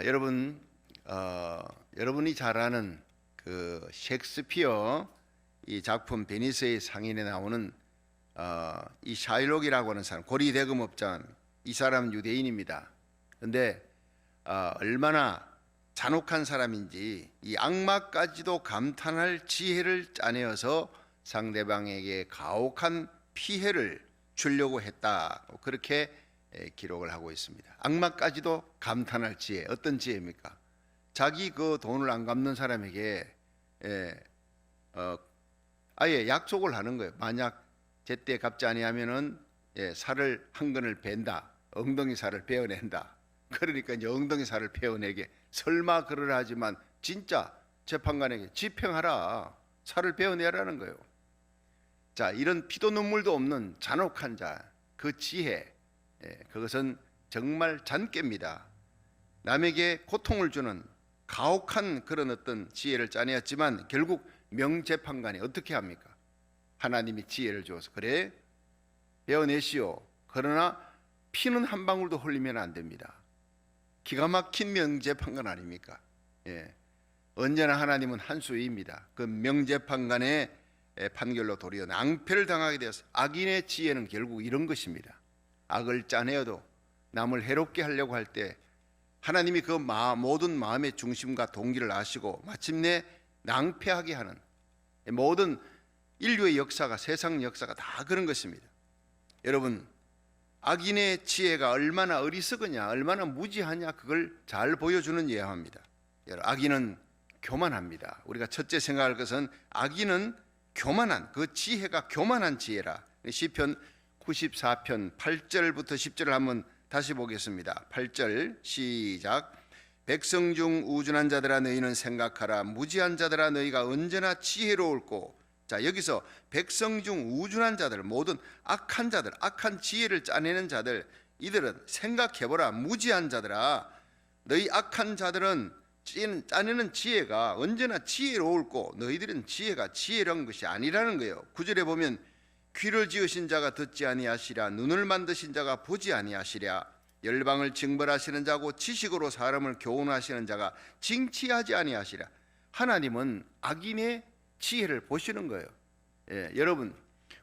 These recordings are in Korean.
여러분, 여러분이 잘 아는 그 셰익스피어 이 작품 베니스의 상인에 나오는 이 샤일록이라고 하는 사람, 고리 대금업장, 이 사람은 유대인입니다. 그런데 얼마나 잔혹한 사람인지 이 악마까지도 감탄할 지혜를 짜내어서 상대방에게 가혹한 피해를 주려고 했다, 그렇게 기록을 하고 있습니다. 악마까지도 감탄할 지혜, 어떤 지혜입니까? 자기 그 돈을 안 갚는 사람에게 아예 약속을 하는 거예요. 만약 제때 갚지 아니하면은 살을 한 근을 벤다, 엉덩이 살을 베어낸다. 그러니까 이제 엉덩이 살을 베어내게, 설마 그러라 하지만 진짜 재판관에게 집행하라, 살을 베어내라는 거예요. 자, 이런 피도 눈물도 없는 잔혹한 자, 그 지혜, 그것은 정말 잔꾀입니다. 남에게 고통을 주는 가혹한 그런 어떤 지혜를 짜내었지만 결국 명재판관이 어떻게 합니까? 하나님이 지혜를 주어서 그래 베어내시오. 그러나 피는 한 방울도 흘리면 안 됩니다. 기가 막힌 명재판관 아닙니까? 언제나 하나님은 한수위입니다. 그 명재판관의 판결로 도리어 낭패를 당하게 되어서 악인의 지혜는 결국 이런 것입니다. 악을 짜내어도 남을 해롭게 하려고 할 때 하나님이 그 모든 마음의 중심과 동기를 아시고 마침내 낭패하게 하는 모든 인류의 역사가, 세상 역사가 다 그런 것입니다. 여러분, 악인의 지혜가 얼마나 어리석으냐, 얼마나 무지하냐, 그걸 잘 보여주는 예화입니다. 악인은 교만합니다. 우리가 첫째 생각할 것은 악인은 교만한, 그 지혜가 교만한 지혜라. 시편 94편 8절부터 10절을 한번 다시 보겠습니다. 8절 시작. 백성 중 우준한 자들아 너희는 생각하라. 무지한 자들아 너희가 언제나 지혜로울꼬. 자, 여기서 백성 중 우준한 자들, 모든 악한 자들, 악한 지혜를 짜내는 자들, 이들은 생각해보라. 무지한 자들아, 너희 악한 자들은 짜내는 지혜가 언제나 지혜로울꼬. 너희들은 지혜가 지혜로운 것이 아니라는 거예요. 9절에 보면 귀를 지으신 자가 듣지 아니하시랴, 눈을 만드신 자가 보지 아니하시랴, 열방을 징벌하시는 자고 지식으로 사람을 교훈하시는 자가 징치하지 아니하시랴. 하나님은 악인의 지혜를 보시는 거예요. 여러분,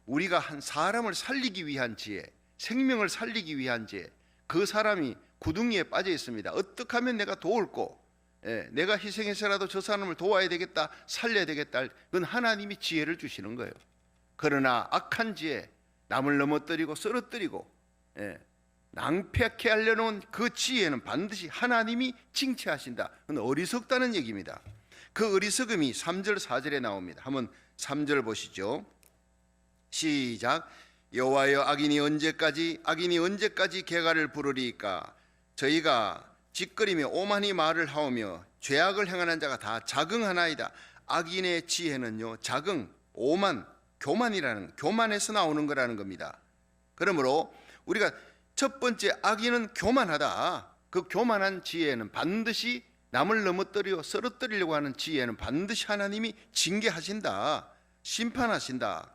우리가 한 사람을 살리기 위한 지혜, 생명을 살리기 위한 지혜, 그 사람이 구덩이에 빠져 있습니다. 어떻게 하면 내가 도울꼬, 내가 희생해서라도 저 사람을 도와야 되겠다, 살려야 되겠다, 그건 하나님이 지혜를 주시는 거예요. 그러나 악한 지혜, 남을 넘어뜨리고 쓰러뜨리고 낭패하게 하려는 그 지혜는 반드시 하나님이 징치하신다. 그건 어리석다는 얘기입니다. 그 어리석음이 3절 4절에 나옵니다. 한번 3절 보시죠. 시작. 여호와여, 악인이 언제까지 개가를 부르리이까? 저희가 짓거리며 오만히 말을 하오며 죄악을 행하는 자가 다 자긍하나이다. 악인의 지혜는요, 자긍, 오만, 교만에서 나오는 거라는 겁니다. 그러므로 우리가 첫 번째, 악인은 교만하다. 그 교만한 지혜는 반드시 남을 넘어뜨려 쓰러뜨리려고 하는 지혜는 반드시 하나님이 징계하신다, 심판하신다.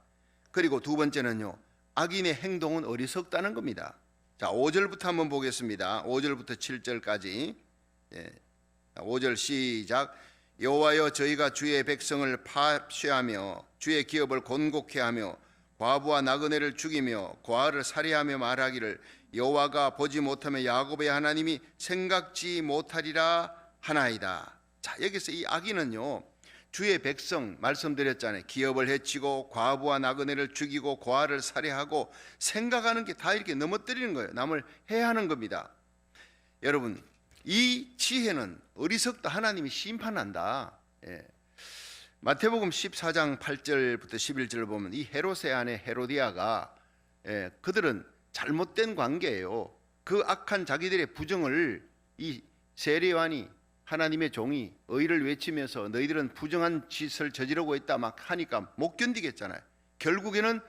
그리고 두 번째는요, 악인의 행동은 어리석다는 겁니다. 자, 5절부터 한번 보겠습니다. 5절부터 7절까지. 5절 시작. 여호와여, 저희가 주의 백성을 파쇄하며 주의 기업을 곤곡해 하며 과부와 나그네를 죽이며 고아를 살해하며 말하기를 여호와가 보지 못하며 야곱의 하나님이 생각지 못하리라 하나이다. 자, 여기서 이 악인은요, 주의 백성 말씀드렸잖아요. 기업을 해치고 과부와 나그네를 죽이고 고아를 살해하고 생각하는 게 다 이렇게 넘어뜨리는 거예요. 남을 해하는 겁니다. 여러분, 이 지혜는 어리석다, 하나님이 심판한다. 마태복음 14장 8절부터 11절을 보면 이 헤롯의 아내 헤로디아가, 그들은 잘못된 관계예요. 그 악한 자기들의 부정을 이 세례요한이, 하나님의 종이 의를 외치면서 너희들은 부정한 짓을 저지르고 있다 막 하니까 못 견디겠잖아요. 결국에는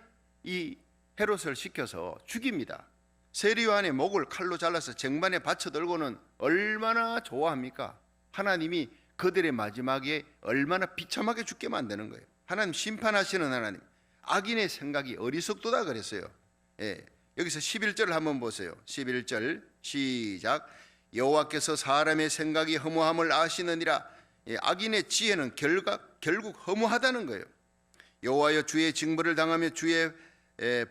이 헤롯을 시켜서 죽입니다. 세례요한의 목을 칼로 잘라서 쟁반에 받쳐 들고는 얼마나 좋아합니까? 하나님이 그들의 마지막에 얼마나 비참하게 죽게 만드는 거예요. 하나님 심판하시는 하나님, 악인의 생각이 어리석도다 그랬어요. 여기서 11절을 한번 보세요. 11절 시작. 여호와께서 사람의 생각이 허무함을 아시느니라. 악인의 지혜는 결국 허무하다는 거예요. 여호와여, 주의 징벌을 당하며 주의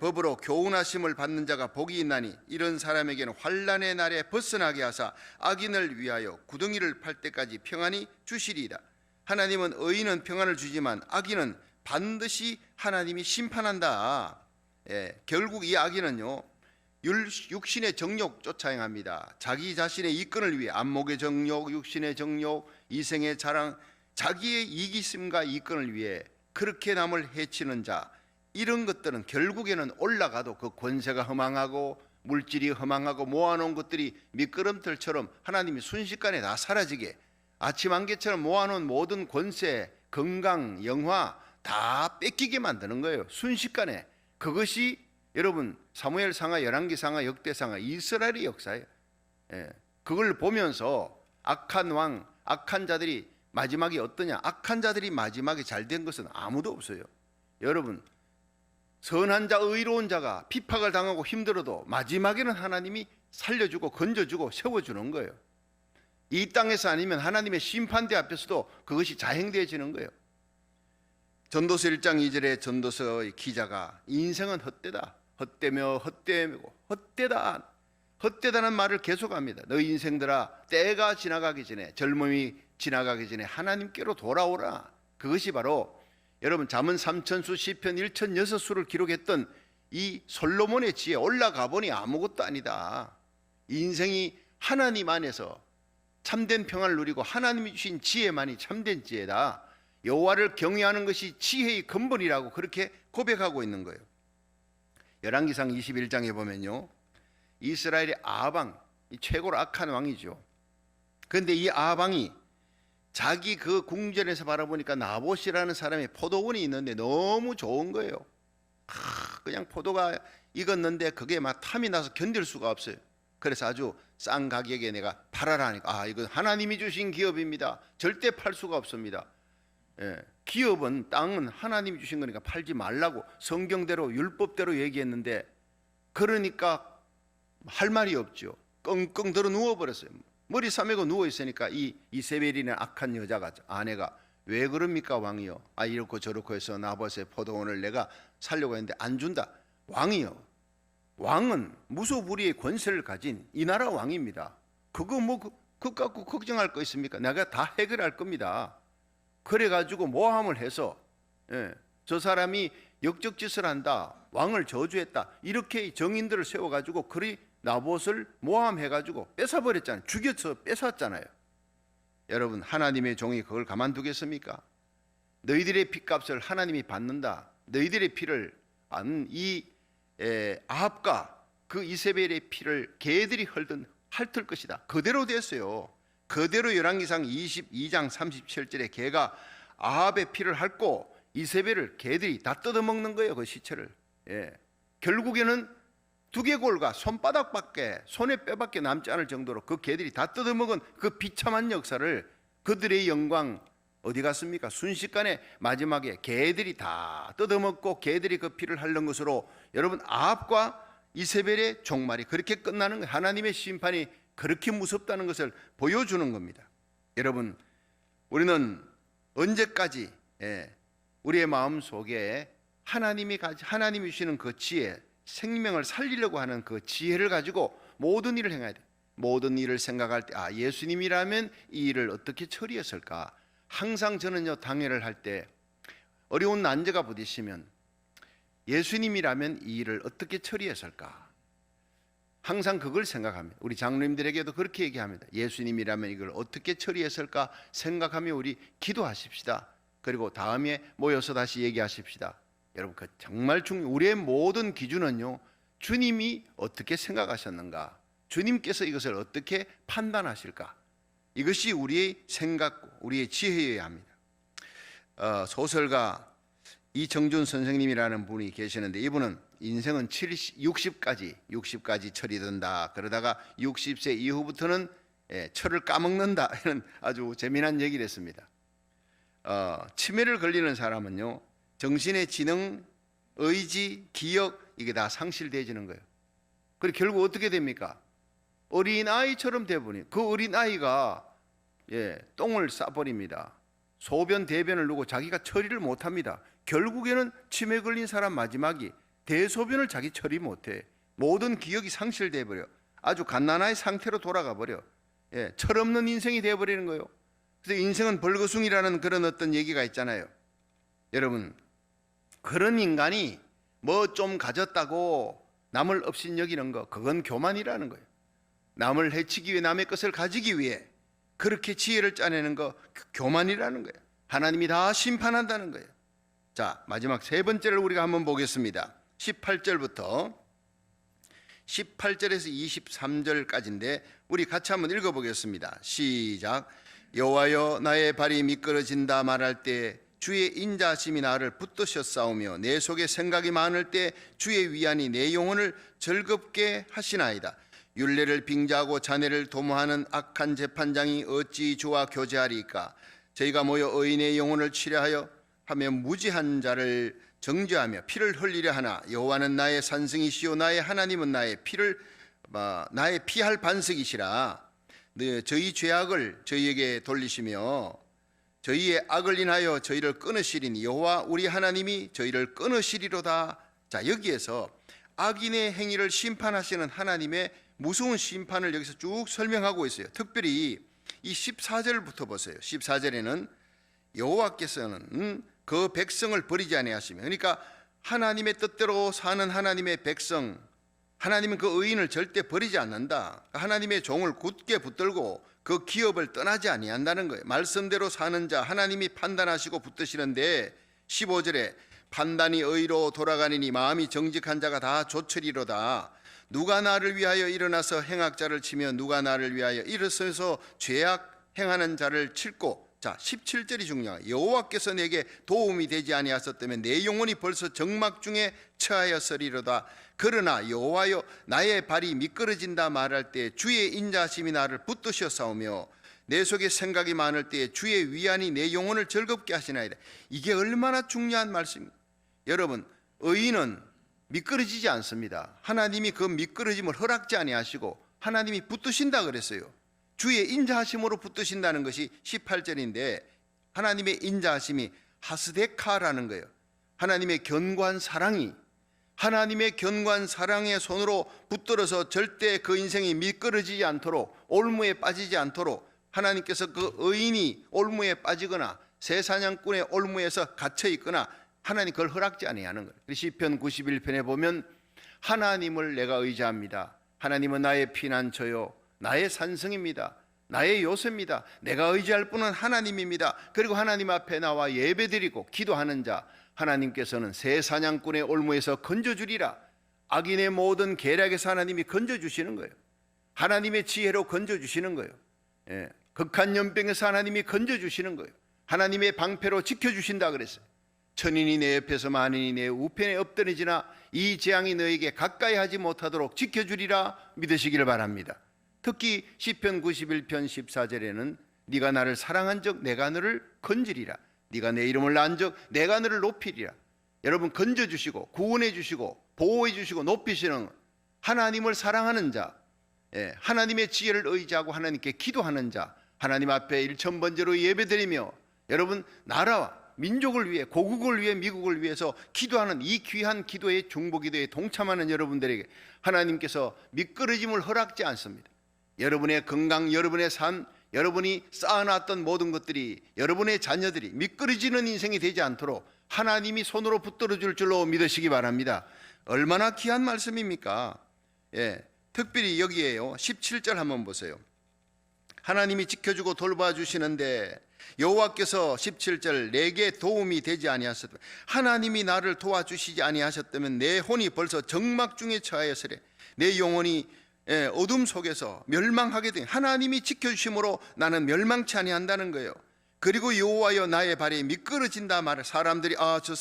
법으로 교훈하심을 받는 자가 복이 있나니 이런 사람에게는 환난의 날에 벗어나게 하사 악인을 위하여 구덩이를 팔 때까지 평안히 주시리이다. 하나님은 의인은 평안을 주지만 악인은 반드시 하나님이 심판한다. 결국 이 악인은요, 육신의 정욕 쫓아 행합니다. 자기 자신의 이권을 위해 안목의 정욕, 육신의 정욕, 이생의 자랑, 자기의 이기심과 이권을 위해 그렇게 남을 해치는 자, 이런 것들은 결국에는 올라가도 그 권세가 허망하고 물질이 허망하고 모아놓은 것들이 미끄럼틀처럼 하나님이 순식간에 다 사라지게, 아침 안개처럼 모아놓은 모든 권세, 건강, 영화 다 뺏기게 만드는 거예요. 순식간에. 그것이 여러분 사무엘상하, 열왕기상하, 역대상하 이스라엘의 역사예요. 그걸 보면서 악한 왕, 악한 자들이 마지막이 어떠냐? 악한 자들이 마지막에 잘된 것은 아무도 없어요. 여러분, 선한 자, 의로운 자가 핍박을 당하고 힘들어도 마지막에는 하나님이 살려주고 건져주고 세워주는 거예요. 이 땅에서 아니면 하나님의 심판대 앞에서도 그것이 자행되어지는 거예요. 전도서 1장 2절에 전도서의 기자가 인생은 헛되다, 헛되며 헛되고 헛되다, 헛되다는 말을 계속합니다. 너희 인생들아, 때가 지나가기 전에, 젊음이 지나가기 전에 하나님께로 돌아오라. 그것이 바로 여러분 잠언 3천수, 시편 1006수를 기록했던 이 솔로몬의 지혜. 올라가 보니 아무것도 아니다. 인생이 하나님 안에서 참된 평안을 누리고 하나님이 주신 지혜만이 참된 지혜다. 여호와를 경외하는 것이 지혜의 근본이라고 그렇게 고백하고 있는 거예요. 열왕기상 21장에 보면요, 이스라엘의 아방, 최고로 악한 왕이죠. 그런데 이 아방이 자기 그 궁전에서 바라보니까 나봇이라는 사람의 포도원이 있는데 너무 좋은 거예요. 그냥 포도가 익었는데 그게 막 탐이 나서 견딜 수가 없어요. 그래서 아주 싼 가격에 내가 팔아라 하니까, 이건 하나님이 주신 기업입니다. 절대 팔 수가 없습니다. 기업은, 땅은 하나님이 주신 거니까 팔지 말라고 성경대로 율법대로 얘기했는데, 그러니까 할 말이 없죠. 끙끙 들어 누워버렸어요. 머리 싸매고 누워있으니까 이 이세벨이라는 악한 여자가, 아내가, 왜 그럽니까 왕이요? 이렇고 저렇고 해서 나봇의 포도원을 내가 살려고 했는데 안 준다. 왕이요, 왕은 무소불위의 권세를 가진 이 나라 왕입니다. 그거 그거 갖고 걱정할 거 있습니까? 내가 다 해결할 겁니다. 그래가지고 모함을 해서, 저 사람이 역적짓을 한다, 왕을 저주했다, 이렇게 정인들을 세워가지고 그리 나봇을 모함해가지고 뺏어버렸잖아요. 죽여서 뺏었잖아요. 여러분, 하나님의 종이 그걸 가만두겠습니까? 너희들의 피값을 하나님이 받는다. 너희들의 피를 안, 이 아합과 그 이세벨의 피를 개들이 핥을 것이다. 그대로 됐어요. 그대로 열왕기상 22장 37절에 개가 아합의 피를 핥고 이세벨을 개들이 다 뜯어먹는 거예요. 그 시체를. 결국에는 두개골과 손의 뼈밖에 남지 않을 정도로 그 개들이 다 뜯어먹은 그 비참한 역사를, 그들의 영광 어디 갔습니까? 순식간에 마지막에 개들이 다 뜯어먹고 개들이 그 피를 핥는 것으로, 여러분, 아합과 이세벨의 종말이 그렇게 끝나는 거예요. 하나님의 심판이 그렇게 무섭다는 것을 보여주는 겁니다. 여러분, 우리는 언제까지 우리의 마음 속에 하나님이 주시는 그 지혜, 생명을 살리려고 하는 그 지혜를 가지고 모든 일을 행해야 돼. 모든 일을 생각할 때, 예수님이라면 이 일을 어떻게 처리했을까? 항상 저는요, 당회를 할 때 어려운 난제가 부딪히면 예수님이라면 이 일을 어떻게 처리했을까? 항상 그걸 생각합니다. 우리 장로님들에게도 그렇게 얘기합니다. 예수님이라면 이걸 어떻게 처리했을까 생각하며 우리 기도하십시다. 그리고 다음에 모여서 다시 얘기하십시다. 여러분, 그 정말 우리의 모든 기준은요, 주님이 어떻게 생각하셨는가, 주님께서 이것을 어떻게 판단하실까, 이것이 우리의 생각, 우리의 지혜여야 합니다. 소설가 이정준 선생님이라는 분이 계시는데, 이분은 인생은 60까지 철이 든다. 그러다가 60세 이후부터는 철을 까먹는다. 이런 아주 재미난 얘기를 했습니다. 치매를 걸리는 사람은요, 정신의 지능, 의지, 기억, 이게 다 상실되어지는 거예요. 그리고 결국 어떻게 됩니까? 어린아이처럼 돼버린 그 어린아이가 똥을 싸버립니다. 소변 대변을 누고 자기가 처리를 못합니다. 결국에는 치매 걸린 사람 마지막이 대소변을 자기 처리 못해. 모든 기억이 상실돼 버려. 아주 갓난아이 상태로 돌아가 버려. 철없는 인생이 되어버리는 거예요. 그래서 인생은 벌거숭이라는 그런 어떤 얘기가 있잖아요. 여러분, 그런 인간이 뭐 좀 가졌다고 남을 업신여기는 거, 그건 교만이라는 거예요. 남을 해치기 위해 남의 것을 가지기 위해 그렇게 지혜를 짜내는 거 교만이라는 거예요. 하나님이 다 심판한다는 거예요. 자, 마지막 세 번째를 우리가 한번 보겠습니다. 18절부터 18절에서 23절까지인데 우리 같이 한번 읽어보겠습니다. 시작. 여호와여, 나의 발이 미끄러진다 말할 때 주의 인자하심이 나를 붙드셨사오며 내 속에 생각이 많을 때 주의 위안이 내 영혼을 즐겁게 하시나이다. 율례를 빙자하고 자네를 도모하는 악한 재판장이 어찌 주와 교제하리이까. 저희가 모여 의인의 영혼을 치려하여 하며 무지한 자를 정죄하며 피를 흘리려 하나 여호와는 나의 산성이시요 나의 하나님은 나의 피할 반석이시라. 저희 죄악을 저희에게 돌리시며 저희의 악을 인하여 저희를 끊으시리니 여호와 우리 하나님이 저희를 끊으시리로다. 자, 여기에서 악인의 행위를 심판하시는 하나님의 무서운 심판을 여기서 쭉 설명하고 있어요. 특별히 이 14절부터 보세요. 14절에는 여호와께서는 그 백성을 버리지 아니하시며, 그러니까 하나님의 뜻대로 사는 하나님의 백성, 하나님은 그 의인을 절대 버리지 않는다. 하나님의 종을 굳게 붙들고 그 기업을 떠나지 아니한다는 거예요. 말씀대로 사는 자 하나님이 판단하시고 붙드시는데 15절에 판단이 의로 돌아가니니 마음이 정직한 자가 다 조철이로다. 누가 나를 위하여 일어나서 행악자를 치며 누가 나를 위하여 일어서서 죄악 행하는 자를 칠고. 자, 17절이 중요해요. 여호와께서 내게 도움이 되지 아니하셨다면 내 영혼이 벌써 정막 중에 처하였으리로다. 그러나 여호와여, 나의 발이 미끄러진다 말할 때 주의 인자하심이 나를 붙드셨사오며 내 속에 생각이 많을 때 주의 위안이 내 영혼을 즐겁게 하시나이다. 이게 얼마나 중요한 말씀입니다. 여러분, 의인은 미끄러지지 않습니다. 하나님이 그 미끄러짐을 허락지 아니하시고 하나님이 붙드신다 그랬어요. 주의 인자하심으로 붙드신다는 것이 18절인데 하나님의 인자하심이 하스데카라는 거예요. 하나님의 견고한 사랑이, 하나님의 견고한 사랑의 손으로 붙들어서 절대 그 인생이 미끄러지지 않도록, 올무에 빠지지 않도록 하나님께서 그 의인이 올무에 빠지거나 새사냥꾼의 올무에서 갇혀 있거나 하나님 그걸 허락지 아니하는 거예요. 시편 91편에 보면 하나님을 내가 의지합니다. 하나님은 나의 피난처요 나의 산성입니다. 나의 요새입니다. 내가 의지할 분은 하나님입니다. 그리고 하나님 앞에 나와 예배드리고 기도하는 자 하나님께서는 새 사냥꾼의 올무에서 건져주리라. 악인의 모든 계략에서 하나님이 건져주시는 거예요. 하나님의 지혜로 건져주시는 거예요. 극한 연병에서 하나님이 건져주시는 거예요. 하나님의 방패로 지켜주신다 그랬어요. 천인이 내 옆에서 만인이 내 우편에 엎드리지나 이 재앙이 너에게 가까이 하지 못하도록 지켜주리라 믿으시기를 바랍니다. 특히 시편 91편 14절에는 네가 나를 사랑한즉 내가 너를 건지리라. 네가 내 이름을 낳은즉 내가 너를 높이리라. 여러분, 건져주시고 구원해주시고 보호해주시고 높이시는 하나님을 사랑하는 자, 하나님의 지혜를 의지하고 하나님께 기도하는 자, 하나님 앞에 일천번제로 예배드리며 여러분 나라와 민족을 위해, 고국을 위해, 미국을 위해서 기도하는 이 귀한 기도의 중보기도에 동참하는 여러분들에게 하나님께서 미끄러짐을 허락지 않습니다. 여러분의 건강, 여러분의 삶, 여러분이 쌓아놨던 모든 것들이, 여러분의 자녀들이 미끄러지는 인생이 되지 않도록 하나님이 손으로 붙들어 줄 줄로 믿으시기 바랍니다. 얼마나 귀한 말씀입니까? 특별히 여기에요. 17절 한번 보세요. 하나님이 지켜주고 돌봐주시는데 여호와께서 17절 내게 도움이 되지 아니하셨다면, 하나님이 나를 도와주시지 아니하셨다면 내 혼이 벌써 정막 중에 처하였으리. 내 영혼이 어둠 속에서 멸망하게 된, 하나님이 지켜주심으로 나는 멸망치 아니한다는 거예요. 그리고 여호와여, 나의 발이 미끄러진다 말을, 사람들이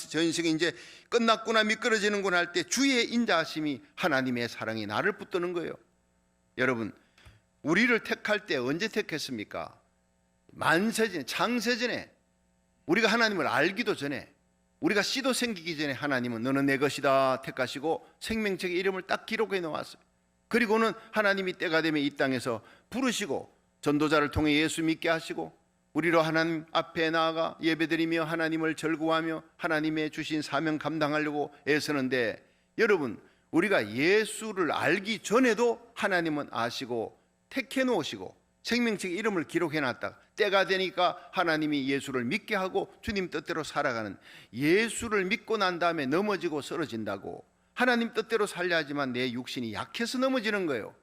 저 인생이 이제 끝났구나, 미끄러지는구나 할 때 주의 인자하심이, 하나님의 사랑이 나를 붙드는 거예요. 여러분, 우리를 택할 때 언제 택했습니까? 만세전에, 창세전에, 우리가 하나님을 알기도 전에, 우리가 씨도 생기기 전에 하나님은 너는 내 것이다 택하시고 생명책에 이름을 딱 기록해 놓았어요. 그리고는 하나님이 때가 되면 이 땅에서 부르시고 전도자를 통해 예수 믿게 하시고 우리로 하나님 앞에 나아가 예배드리며 하나님을 절구하며 하나님의 주신 사명 감당하려고 애쓰는데, 여러분, 우리가 예수를 알기 전에도 하나님은 아시고 택해 놓으시고 생명책 이름을 기록해 놨다가 때가 되니까 하나님이 예수를 믿게 하고 주님 뜻대로 살아가는, 예수를 믿고 난 다음에 넘어지고 쓰러진다고, 하나님 뜻대로 살려 하지만 내 육신이 약해서 넘어지는 거예요.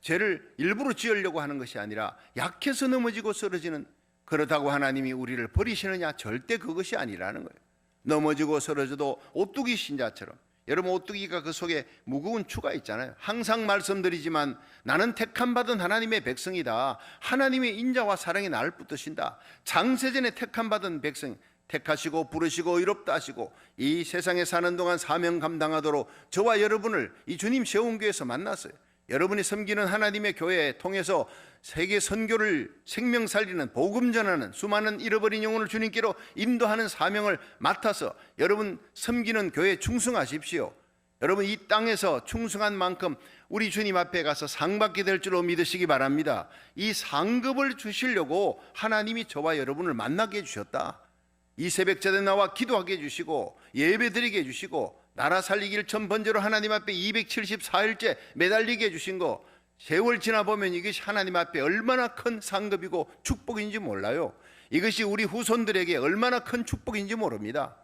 죄를 일부러 지으려고 하는 것이 아니라 약해서 넘어지고 쓰러지는, 그렇다고 하나님이 우리를 버리시느냐? 절대 그것이 아니라는 거예요. 넘어지고 쓰러져도 오뚜기 신자처럼, 여러분 오뚜기가 그 속에 무거운 추가 있잖아요. 항상 말씀드리지만 나는 택함 받은 하나님의 백성이다. 하나님의 인자와 사랑이 나를 붙드신다. 장세전에 택함 받은 백성, 택하시고 부르시고 의롭다 하시고 이 세상에 사는 동안 사명 감당하도록 저와 여러분을 이 주님 세운 교회에서 만났어요. 여러분이 섬기는 하나님의 교회 통해서 세계 선교를 생명 살리는, 복음 전하는, 수많은 잃어버린 영혼을 주님께로 인도하는 사명을 맡아서 여러분 섬기는 교회에 충성하십시오. 여러분 이 땅에서 충성한 만큼 우리 주님 앞에 가서 상 받게 될 줄로 믿으시기 바랍니다. 이 상급을 주시려고 하나님이 저와 여러분을 만나게 해주셨다. 이 새벽자에 나와 기도하게 해주시고 예배드리게 해주시고 나라 살리기를 천 번째로 하나님 앞에 274일째 매달리게 해주신 거, 세월 지나보면 이것이 하나님 앞에 얼마나 큰 상급이고 축복인지 몰라요. 이것이 우리 후손들에게 얼마나 큰 축복인지 모릅니다.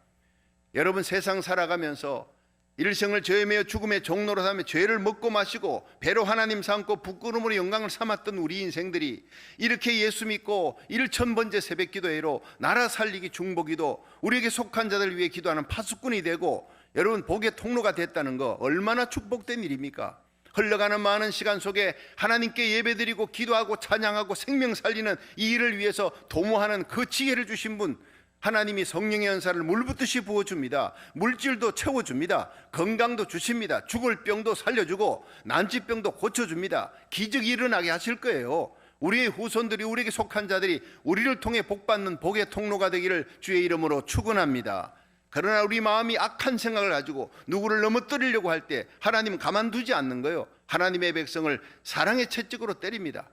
여러분 세상 살아가면서 일생을 죄에 매여 죽음의 종로로 삼며 죄를 먹고 마시고 배로 하나님 삼고 부끄러움으로 영광을 삼았던 우리 인생들이 이렇게 예수 믿고 1000번째 새벽 기도회로 나라 살리기 중보기도, 우리에게 속한 자들 위해 기도하는 파수꾼이 되고 여러분 복의 통로가 됐다는 거 얼마나 축복된 일입니까? 흘러가는 많은 시간 속에 하나님께 예배드리고 기도하고 찬양하고 생명 살리는 이 일을 위해서 도모하는 그 지혜를 주신 분, 하나님이 성령의 은사를 물붓듯이 부어줍니다. 물질도 채워줍니다. 건강도 주십니다. 죽을 병도 살려주고 난치병도 고쳐줍니다. 기적이 일어나게 하실 거예요. 우리의 후손들이, 우리에게 속한 자들이 우리를 통해 복받는 복의 통로가 되기를 주의 이름으로 축원합니다. 그러나 우리 마음이 악한 생각을 가지고 누구를 넘어뜨리려고 할 때 하나님은 가만두지 않는 거예요. 하나님의 백성을 사랑의 채찍으로 때립니다.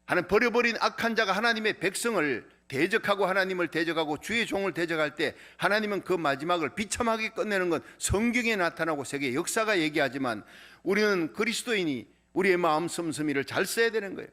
하나님 버려버린 악한 자가 하나님의 백성을 대적하고 하나님을 대적하고 주의 종을 대적할 때 하나님은 그 마지막을 비참하게 끝내는 건 성경에 나타나고 세계 역사가 얘기하지만 우리는 그리스도인이 우리의 마음 씀씀이를 잘 써야 되는 거예요.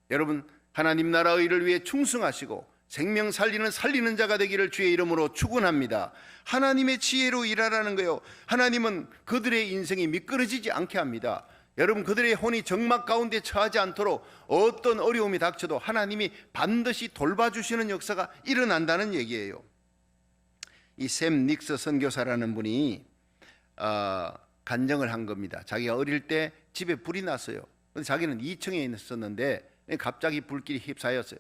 여러분 하나님 나라의 일을 위해 충성하시고 생명 살리는 자가 되기를 주의 이름으로 축원합니다. 하나님의 지혜로 일하라는 거예요. 하나님은 그들의 인생이 미끄러지지 않게 합니다. 여러분 그들의 혼이 적막 가운데 처하지 않도록 어떤 어려움이 닥쳐도 하나님이 반드시 돌봐주시는 역사가 일어난다는 얘기예요. 이 샘 닉스 선교사라는 분이 간증을 한 겁니다. 자기가 어릴 때 집에 불이 났어요. 근데 자기는 2층에 있었는데 갑자기 불길이 휩싸였어요.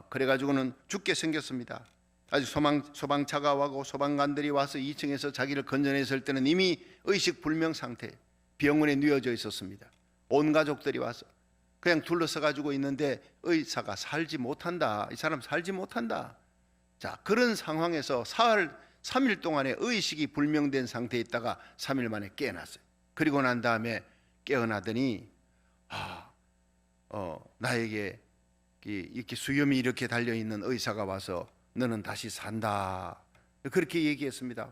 그래가지고는 죽게 생겼습니다. 아주 소방차가 와고 소방관들이 와서 2층에서 자기를 건져냈을 때는 이미 의식불명 상태, 병원에 누워져 있었습니다. 온 가족들이 와서 그냥 둘러서 가지고 있는데 의사가 살지 못한다, 이 사람 살지 못한다. 자, 그런 상황에서 사흘 3일 동안에 의식이 불명된 상태에 있다가 3일 만에 깨어났어요. 그리고 난 다음에 깨어나더니 나에게 이렇게 수염이 이렇게 달려있는 의사가 와서 너는 다시 산다, 그렇게 얘기했습니다.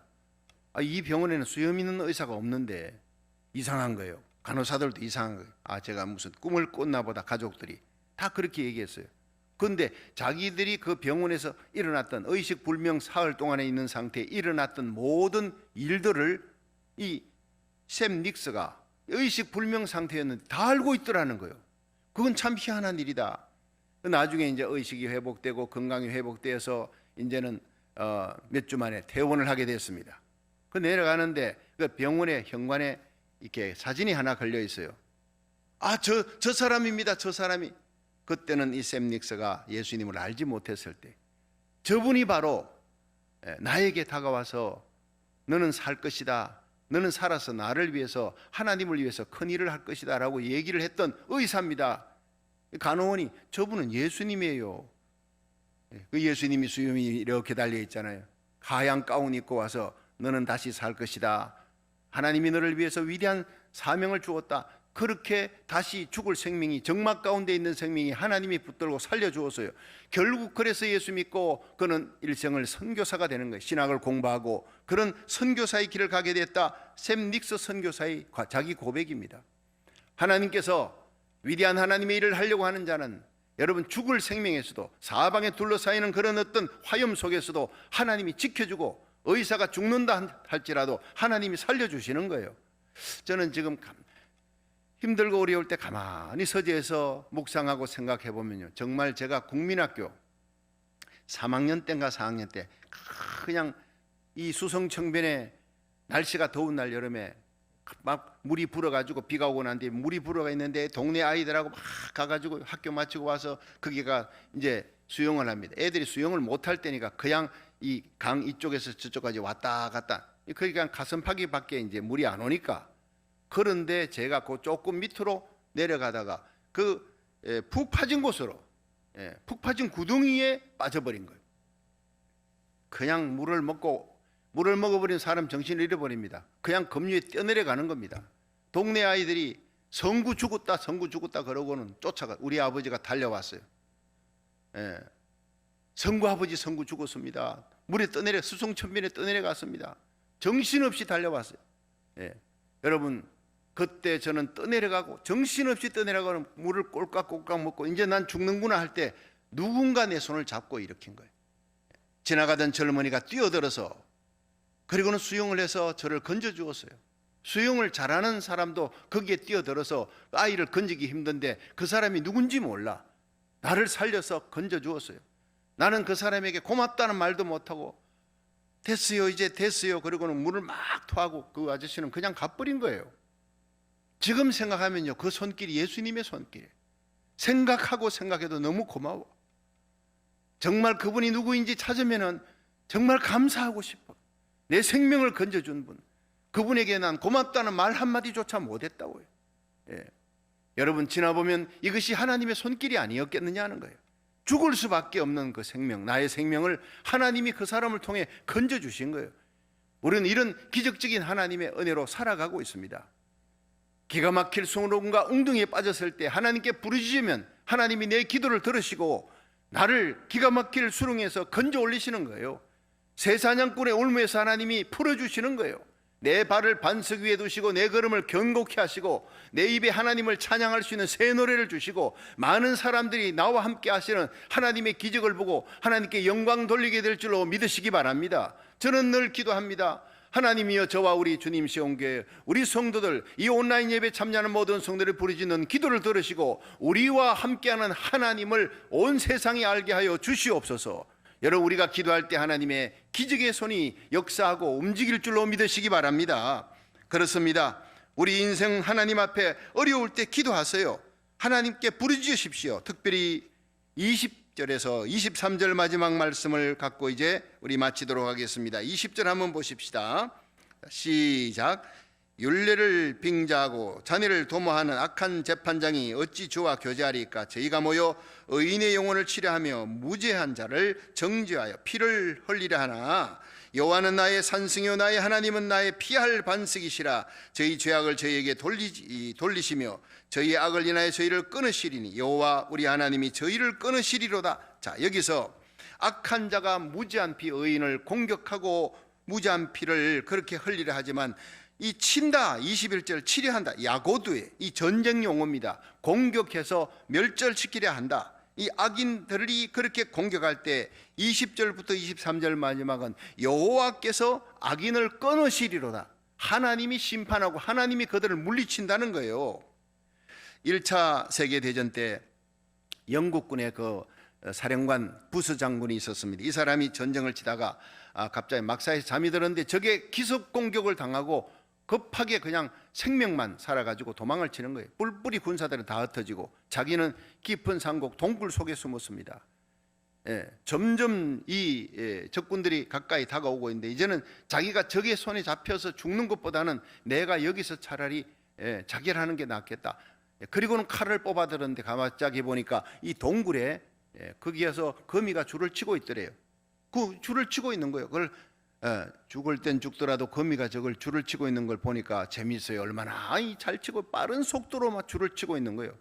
이 병원에는 수염 있는 의사가 없는데 이상한 거예요. 간호사들도 이상한 거예요. 제가 무슨 꿈을 꿨나 보다. 가족들이 다 그렇게 얘기했어요. 그런데 자기들이 그 병원에서 일어났던 의식불명 사흘 동안에 있는 상태에 일어났던 모든 일들을 이 샘 닉스가 의식불명 상태였는데 다 알고 있더라는 거예요. 그건 참 희한한 일이다. 나중에 이제 의식이 회복되고 건강이 회복되어서 이제는 몇 주 만에 퇴원을 하게 됐습니다. 그 내려가는데 그 병원의 현관에 이렇게 사진이 하나 걸려 있어요. 저 사람입니다. 저 사람이. 그때는 이 샘 닉스가 예수님을 알지 못했을 때 저분이 바로 나에게 다가와서 너는 살 것이다, 너는 살아서 나를 위해서 하나님을 위해서 큰 일을 할 것이다 라고 얘기를 했던 의사입니다. 간호원이 저분은 예수님이에요. 그 예수님이 수염이 이렇게 달려 있잖아요. 하얀 가운 입고 와서 너는 다시 살 것이다, 하나님이 너를 위해서 위대한 사명을 주었다. 그렇게 다시 죽을 생명이, 정막 가운데 있는 생명이 하나님이 붙들고 살려주었어요. 결국 그래서 예수 믿고 그는 일생을 선교사가 되는 거예요. 신학을 공부하고 그런 선교사의 길을 가게 됐다. 샘 닉스 선교사의 자기 고백입니다. 하나님께서 위대한 하나님의 일을 하려고 하는 자는 여러분 죽을 생명에서도, 사방에 둘러싸이는 그런 어떤 화염 속에서도 하나님이 지켜주고, 의사가 죽는다 할지라도 하나님이 살려주시는 거예요. 저는 지금 힘들고 어려울 때 가만히 서재에서 묵상하고 생각해 보면요, 정말 제가 국민학교 3학년 때인가 4학년 때 그냥 이 수성청변에 날씨가 더운 날 여름에 막 물이 불어가지고, 비가 오고 난 뒤에 물이 불어가 있는데 동네 아이들하고 막 가가지고 학교 마치고 와서 거기가 이제 수영을 합니다. 애들이 수영을 못할 때니까 그냥 이 강 이쪽에서 저쪽까지 왔다 갔다, 그러니까 가슴팍이 밖에 이제 물이 안 오니까. 그런데 제가 그 조금 밑으로 내려가다가 그 푹 파진 곳으로, 푹 파진 구덩이에 빠져버린 거예요. 그냥 물을 먹어버린 사람 정신을 잃어버립니다. 그냥 급류에 뛰어내려가는 겁니다. 동네 아이들이 성구 죽었다 성구 죽었다 그러고는 쫓아가, 우리 아버지가 달려왔어요. 성구 아버지 성구 죽었습니다. 물에 떠내려, 수송천변에 떠내려갔습니다. 정신없이 달려왔어요. 여러분, 그때 저는 떠내려가고, 정신없이 떠내려가는 물을 꼴깍꼴깍 먹고 이제 난 죽는구나 할 때 누군가 내 손을 잡고 일으킨 거예요. 지나가던 젊은이가 뛰어들어서, 그리고는 수영을 해서 저를 건져주었어요. 수영을 잘하는 사람도 거기에 뛰어들어서 아이를 건지기 힘든데 그 사람이 누군지 몰라 나를 살려서 건져주었어요. 나는 그 사람에게 고맙다는 말도 못하고 됐어요 이제 됐어요 그러고는 물을 막 토하고 그 아저씨는 그냥 가버린 거예요. 지금 생각하면요, 그 손길이 예수님의 손길이에요. 생각하고 생각해도 너무 고마워. 정말 그분이 누구인지 찾으면은 정말 감사하고 싶어. 내 생명을 건져준 분, 그분에게 난 고맙다는 말 한마디조차 못했다고요. 여러분, 지나보면 이것이 하나님의 손길이 아니었겠느냐 하는 거예요. 죽을 수밖에 없는 그 생명, 나의 생명을 하나님이 그 사람을 통해 건져주신 거예요. 우리는 이런 기적적인 하나님의 은혜로 살아가고 있습니다. 기가 막힐 수렁과 웅덩이에 빠졌을 때 하나님께 부르짖으면 하나님이 내 기도를 들으시고 나를 기가 막힐 수렁에서 건져 올리시는 거예요. 새 사냥꾼의 올무에서 하나님이 풀어주시는 거예요. 내 발을 반석 위에 두시고 내 걸음을 견고케 하시고 내 입에 하나님을 찬양할 수 있는 새 노래를 주시고 많은 사람들이 나와 함께 하시는 하나님의 기적을 보고 하나님께 영광 돌리게 될 줄로 믿으시기 바랍니다. 저는 늘 기도합니다. 하나님이여, 저와 우리 주님 시온교회 우리 성도들, 이 온라인 예배 참여하는 모든 성도들을 부르짖는 기도를 들으시고 우리와 함께하는 하나님을 온 세상이 알게 하여 주시옵소서. 여러분, 우리가 기도할 때 하나님의 기적의 손이 역사하고 움직일 줄로 믿으시기 바랍니다. 그렇습니다. 우리 인생 하나님 앞에 어려울 때 기도하세요. 하나님께 부르짖으십시오. 특별히 20절에서 23절 마지막 말씀을 갖고 이제 우리 마치도록 하겠습니다. 20절 한번 보십시다. 시작. 율례를 빙자하고 자네를 도모하는 악한 재판장이 어찌 저와 교제하리까? 저희가 모여 의인의 영혼을 치려하며 무죄한 자를 정죄하여 피를 흘리려 하나? 여호와는 나의 산승이요 나의 하나님은 나의 피할 반석이시라. 저희 죄악을 저희에게 돌리시며 저희의 악을 인하여 저희를 끊으시리니 여호와 우리 하나님이 저희를 끊으시리로다. 자, 여기서 악한 자가 무죄한 피, 의인을 공격하고 무죄한 피를 그렇게 흘리려 하지만 이 친다, 21절 치려한다, 야고두에 이 전쟁 용어입니다. 공격해서 멸절시키려 한다. 이 악인들이 그렇게 공격할 때 20절부터 23절 마지막은 여호와께서 악인을 끊으시리로다. 하나님이 심판하고 하나님이 그들을 물리친다는 거예요. 1차 세계대전 때 영국군의 그 사령관 부스 장군이 있었습니다. 이 사람이 전쟁을 치다가 갑자기 막사에서 잠이 들었는데 적의 기습 공격을 당하고 급하게 그냥 생명만 살아가지고 도망을 치는 거예요. 뿔뿔이 군사들은 다 흩어지고 자기는 깊은 산곡 동굴 속에 숨었습니다. 점점 이 적군들이 가까이 다가오고 있는데 이제는 자기가 적의 손에 잡혀서 죽는 것보다는 내가 여기서 차라리 자결하는 게 낫겠다. 그리고는 칼을 뽑아들었는데 갑자기 보니까 이 동굴에 거기에서 거미가 줄을 치고 있더래요. 그 줄을 치고 있는 거예요. 그걸 죽을 땐 죽더라도 거미가 저걸 줄을 치고 있는 걸 보니까 재미있어요. 얼마나 잘 치고 빠른 속도로 막 줄을 치고 있는 거예요.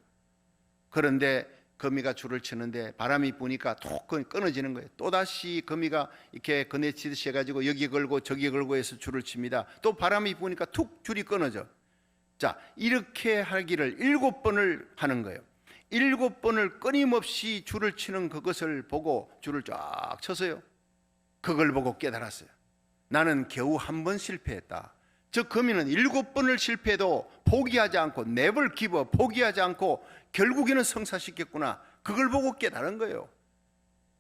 그런데 거미가 줄을 치는데 바람이 부니까 톡 끊어지는 거예요. 또다시 거미가 이렇게 거내치듯이 해가지고 여기 걸고 저기 걸고 해서 줄을 칩니다. 또 바람이 부니까 툭 줄이 끊어져. 자, 이렇게 하기를 7번을 하는 거예요. 7번을 끊임없이 줄을 치는 그것을 보고 줄을 쫙 쳤어요. 그걸 보고 깨달았어요. 나는 겨우 한 번 실패했다. 저 거미는 7번을 실패해도 포기하지 않고 never give up, 포기하지 않고 결국에는 성사시켰구나. 그걸 보고 깨달은 거예요.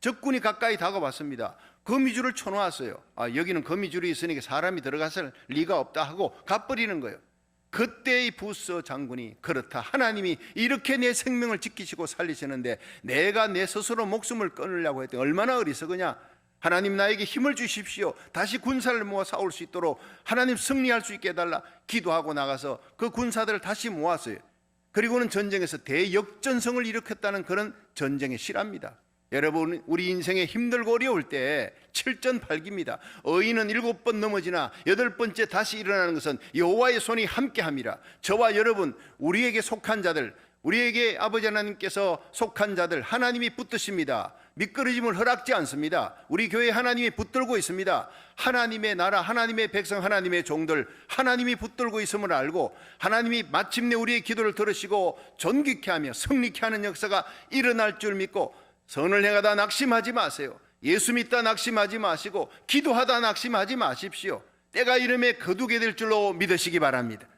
적군이 가까이 다가왔습니다. 거미줄을 쳐놓았어요. 여기는 거미줄이 있으니까 사람이 들어갔을 리가 없다 하고 가버리는 거예요. 그때의 부스 장군이 그렇다. 하나님이 이렇게 내 생명을 지키시고 살리시는데 내가 내 스스로 목숨을 끊으려고 했더니 얼마나 어리석으냐. 하나님 나에게 힘을 주십시오. 다시 군사를 모아 싸울 수 있도록 하나님 승리할 수 있게 해달라 기도하고 나가서 그 군사들을 다시 모았어요. 그리고는 전쟁에서 대역전성을 일으켰다는 그런 전쟁의 실화입니다. 여러분, 우리 인생에 힘들고 어려울 때 7전8기입니다. 어인은 7번 넘어지나 8번째 다시 일어나는 것은 여호와의 손이 함께함이라. 저와 여러분, 우리에게 속한 자들, 우리에게 아버지 하나님께서 속한 자들 하나님이 붙드십니다. 미끄러짐을 허락지 않습니다. 우리 교회 하나님이 붙들고 있습니다. 하나님의 나라, 하나님의 백성, 하나님의 종들 하나님이 붙들고 있음을 알고 하나님이 마침내 우리의 기도를 들으시고 존귀케 하며 승리케 하는 역사가 일어날 줄 믿고 선을 행하다 낙심하지 마세요. 예수 믿다 낙심하지 마시고 기도하다 낙심하지 마십시오. 때가 이름에 거두게 될 줄로 믿으시기 바랍니다.